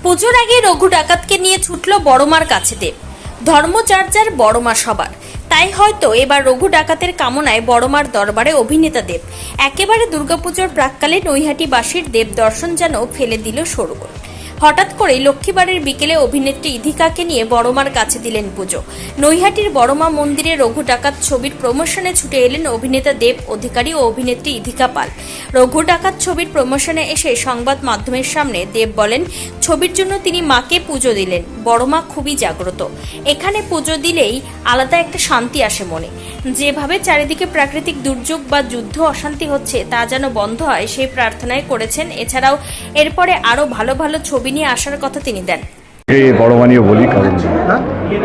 পুজোর আগে রঘু ডাকাতকে নিয়ে ছুটল বড়মার কাছে দেব। ধর্ম যার যার, বড়মা সবার। তাই হয়তো এবার রঘু ডাকাতের কামনায় বড়মার দরবারে অভিনেতা দেব। একেবারে দুর্গাপুজোর প্রাক্কালে নৈহাটিবাসীর দেব দর্শন যেন ফেলে দিল শোরগোল। হঠাৎ করেই লক্ষ্মীবারের বিকেলে অভিনেত্রী ইধিকাকে নিয়ে বড়মার কাছে দিলেন পুজো। নৈহাটির বড়মা মন্দিরে রঘু ডাকাত ছবির প্রমোশনে ছুটে এলেন অভিনেতা দেব অধিকারী ও অভিনেত্রী ইধিকা পাল। রঘু ডাকাত ছবির প্রমোশনে এসে সংবাদ মাধ্যমের সামনে দেব বলেন, ছবির জন্য তিনি মাকে পুজো দিলেন। বড়মা খুবই জাগ্রত, এখানে পুজো দিলেই আলাদা একটা শান্তি আসে মনে। যেভাবে চারিদিকে প্রাকৃতিক দুর্যোগ বা যুদ্ধ অশান্তি হচ্ছে তা যেন বন্ধ হয়, সেই প্রার্থনায় করেছেন। এছাড়াও এরপরে আরো ভালো ভালো ছবি নিয়ে আসার কথা তিনি দেন। বড়মা নিয়ে বলি, কারণ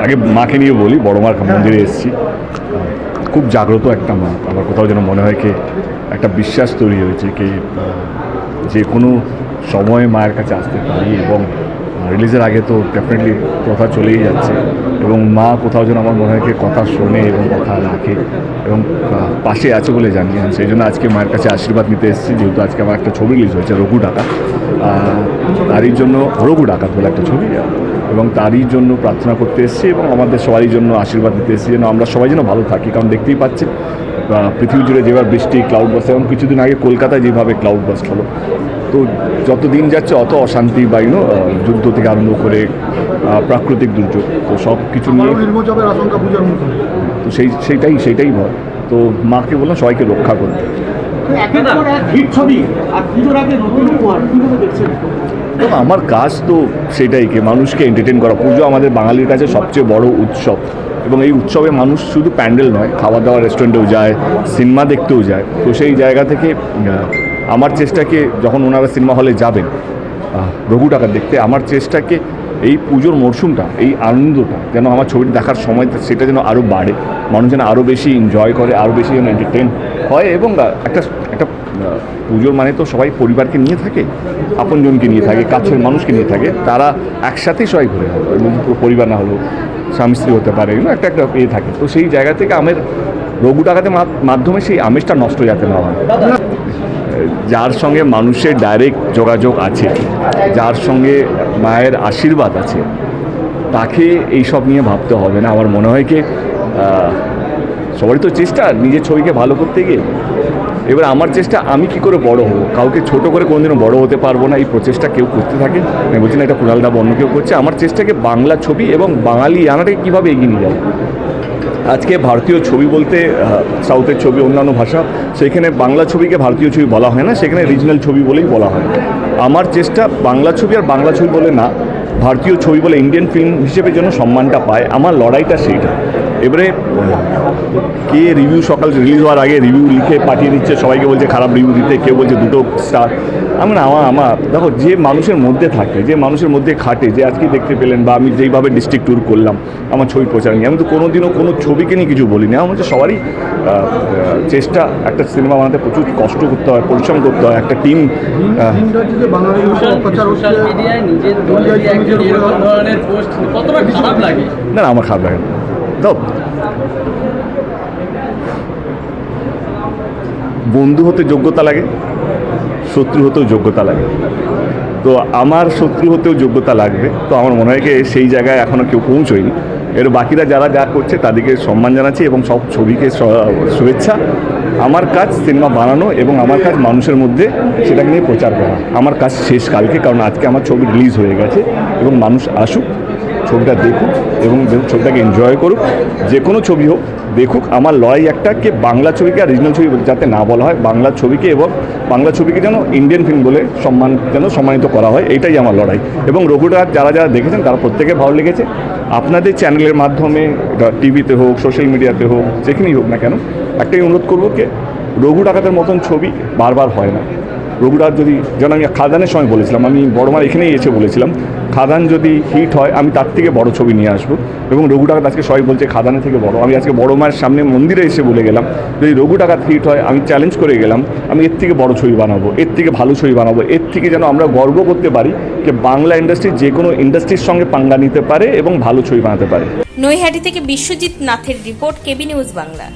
আগে মাকে নিয়ে বলি। বড়মার মন্দিরে এসেছি, খুব জাগ্রত একটা মা। আমার কোথাও যেন মনে হয় কি একটা বিশ্বাস তৈরি হয়েছে কি যে কোনো সময় মায়ের কাছে আসতে পারি, এবং রিলিজের আগে তো ডেফিনেটলি কথা চলেই যাচ্ছে, এবং মা কোথাও যেন আমার মনে হয় কি কথা শোনে এবং কথা রাখে এবং পাশে আছে বলে জানি। সেই জন্য আজকে মায়ের কাছে আশীর্বাদ নিতে এসেছি, যেহেতু আজকে আমার একটা ছবি রিলিজ হয়েছে রঘু ডাকাত, তারই জন্য রঘু ডাকাত বলে একটা ছবি, এবং তারই জন্য প্রার্থনা করতে এসেছি এবং আমাদের সবারই জন্য আশীর্বাদ দিতে এসেছি যেন আমরা সবাই যেন ভালো থাকি। কারণ দেখতেই পাচ্ছেন পৃথিবী জুড়ে যেভাবে বৃষ্টি, ক্লাউড বাস্ট, এবং কিছুদিন আগে কলকাতায় যেভাবে ক্লাউড বাস্ট হলো, তো যত দিন যাচ্ছে অত অশান্তি বা যুদ্ধ থেকে আরম্ভ করে প্রাকৃতিক দুর্যোগ, তো সব কিছু নিয়ে তো সেইটাই ভয়। তো মাকে বললাম সবাইকে রক্ষা করতে। আমার কাজ তো সেটাই, কি মানুষকে এন্টারটেন করা। পুজো আমাদের বাঙালির কাছে সবচেয়ে বড় উৎসব, এবং এই উৎসবে মানুষ শুধু প্যান্ডেল নয়, খাওয়া দাওয়া রেস্টুরেন্টেও যায়, সিনেমা দেখতেও যায়। তো সেই জায়গা থেকে আমার চেষ্টাকে, যখন ওনারা সিনেমা হলে যাবেন রঘু ডাকাত দেখতে, আমার চেষ্টাকে এই পুজোর মরশুমটা, এই আনন্দটা যেন আমার ছবিটা দেখার সময় সেটা যেন আরও বাড়ে, মানুষ যেন আরও বেশি এনজয় করে, আরও বেশি যেন এন্টারটেন হয়। এবং একটা পুজোর মানে তো সবাই পরিবারকে নিয়ে থাকে, আপনজনকে নিয়ে থাকে, কাছের মানুষকে নিয়ে থাকে, তারা একসাথেই সবাই ঘুরে হয়। পরিবার না হলেও স্বামী স্ত্রী হতে পারে, একটা থাকে। তো সেই জায়গা থেকে আমের রঘু ডাকাতের মাধ্যমে সেই আমেজটা নষ্ট যাতে না হয়। যার সঙ্গে মানুষের ডাইরেক্ট যোগাযোগ আছে, যার সঙ্গে মায়ের আশীর্বাদ আছে, তাকে এইসব নিয়ে ভাবতে হবে না। আমার মনে হয় কি সবারই তো চেষ্টা নিজের ছবিকে ভালো করতে গিয়ে। এবার আমার চেষ্টা, আমি কি করে বড় হবো, কাউকে ছোট করে কোনোদিনও বড় হতে পারবো না, এই প্রচেষ্টা কেউ করতে থাকে। আমি বলছি না এটা কুণালদা অন্য কেউ করছে। আমার চেষ্টাকে বাংলা ছবি এবং বাঙালি আনাটাকে কীভাবে এগিয়ে নিয়ে যাবো। আজকে ভারতীয় ছবি বলতে সাউথের ছবি, অন্যান্য ভাষা, সেখানে বাংলা ছবিকে ভারতীয় ছবি বলা হয় না, সেখানে রিজনাল ছবি বলেই বলা হয়। আমার চেষ্টা বাংলা ছবি আর বাংলা ছবি বলে না, ভারতীয় ছবি বলে ইন্ডিয়ান ফিল্ম হিসেবে যেন সম্মানটা পায়। আমার লড়াইটা সেইটা। এবারে কে রিভিউ সকাল রিলিজ হওয়ার আগে রিভিউ লিখে পাঠিয়ে দিচ্ছে, সবাইকে বলছে খারাপ রিভিউ দিতে, কেউ বলছে 2 স্টার। আমার দেখো, যে মানুষের মধ্যে থাকে, যে মানুষের মধ্যে খাটে, যে আজকে দেখতে পেলেন বা আমি যেইভাবে ডিস্ট্রিক্ট ট্যুর করলাম আমার ছবি প্রচার নিয়ে, আমি তো কোনোদিনও কোনো ছবিকে নিয়ে কিছু বলিনি। আমার হচ্ছে সবারই চেষ্টা, একটা সিনেমা বানাতে প্রচুর কষ্ট করতে হয়, পরিশ্রম করতে হয়, একটা টিম। না আমার খারাপ লাগে না। তো বন্ধু হতে যোগ্যতা লাগে, শত্রু হতেও যোগ্যতা লাগে। তো আমার শত্রু হতেও যোগ্যতা লাগবে। তো আমার মনে হয় কি সেই জায়গায় এখনও কেউ পৌঁছয়নি। এর বাকিরা যারা যা করছে তাদেরকে সম্মান জানাচ্ছি এবং সব ছবিকে শুভেচ্ছা। আমার কাজ সিনেমা বানানো এবং আমার কাজ মানুষের মধ্যে সেটাকে নিয়ে প্রচার করা। আমার কাজ শেষ কালকে, কারণ আজকে আমার ছবি রিলিজ হয়ে গেছে এবং মানুষ আসুক, ছবিটা দেখুক এবং ছবিটাকে এনজয় করুক। যে কোনো ছবি হোক দেখুক। আমার লড়াই একটা, কে বাংলা ছবিকে আর রিজনাল ছবি যাতে না বলা হয়, বাংলা ছবিকে এবং বাংলা ছবিকে যেন ইন্ডিয়ান ফিল্ম বলে সম্মানিত করা হয়, এইটাই আমার লড়াই। এবং রঘু ডাকাত যারা দেখেছেন তারা প্রত্যেকে ভালো লেগেছে। আপনাদের চ্যানেলের মাধ্যমে, টিভিতে হোক, সোশ্যাল মিডিয়াতে হোক, যেখানেই হোক না কেন, একটাই অনুরোধ করবো, কে রঘু ডাকাতের মতন ছবি বারবার হয় না। রঘু ডাকাত যদি, যেন আমি খাদানের সময় বলেছিলাম, আমি বড়মার এখানেই এসে বলেছিলাম, খাদান যদি হিট হয় আমি তার থেকে বড় ছবি নিয়ে আসবো। এবং রঘু ডাকাত আজকে সবাই বলছে খাদানের থেকে বড়। আমি আজকে বড় মায়ের সামনে মন্দিরে এসে বলে গেলাম, যদি রঘু ডাকাত হিট হয়, আমি চ্যালেঞ্জ করে গেলাম, আমি এর থেকে বড় ছবি বানাবো, এর থেকে ভালো ছবি বানাবো, এর থেকে যেন আমরা গর্ব করতে পারি যে বাংলা ইন্ডাস্ট্রি যে কোনো ইন্ডাস্ট্রির সঙ্গে পাঙ্গা নিতে পারে এবং ভালো ছবি বানাতে পারে। নৈহাটি থেকে বিশ্বজিৎ নাথের রিপোর্ট, কেবি নিউজ বাংলা।